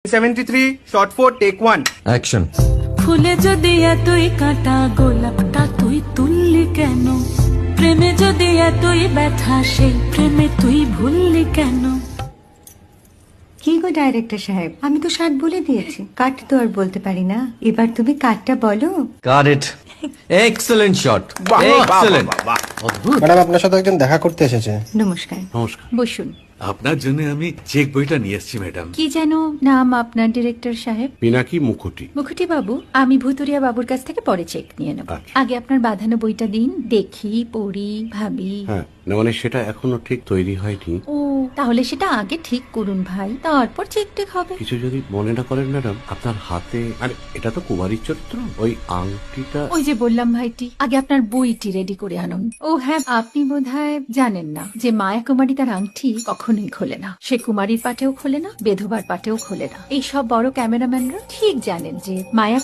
73 shot 4 take 1 action. ফুলে যদি এতই কাঁটা গোলাপটা তুই তুললি কেন? প্রেমে যদি এতই ব্যথা সেই প্রেমে তুই ভুললি কেন? কি গো ডাইরেক্টর সাহেব, আমি তো 60 বলে দিয়েছি, কাট তো আর বলতে পারি না। এবার তুমি কাটটা বলো। Got it. Excellent shot, excellent. Madam আপনার সাথে একজন দেখা করতে এসেছে। নমস্কার, নমস্কার। বসুন। আপনার জন্য আমি চেক বইটা নিয়ে এসেছি ম্যাডাম। কি যেন নাম আপনার ডিরেক্টর সাহেব? পিনাকি মুখোটি। মুখুটি বাবু, আমি ভুতুরিয়া বাবুর কাছ থেকে পরে চেক নিয়ে নেব। আচ্ছা। আগে আপনার বাঁধানো বইটা দিন, দেখি, পড়ি, ভাবি। হ্যাঁ, না মানে সেটা এখনো ঠিক তৈরি হয়নি। ও, তাহলে সেটা আগে ঠিক করুন ভাই, তারপর চেক টেক হবে। কিছু যদি মনে না করেন ম্যাডাম, আপনার হাতে, আরে এটা তো কুমারীর চরিত্র, ওই আংটিটা। ওই যে বললাম ভাইটি, আগে আপনার বইটি রেডি করে আনুন। ও হ্যাঁ, আপনি বোধহয় জানেন না যে মায়া কুমারী তার আংটি কখনোই খোলে না। সে কুমারীর পাটেও খোলে না, বেধবার পাটেও খোলে না। এই সব বড় ক্যামেরাম্যানরা ঠিক জানেন যে মায়া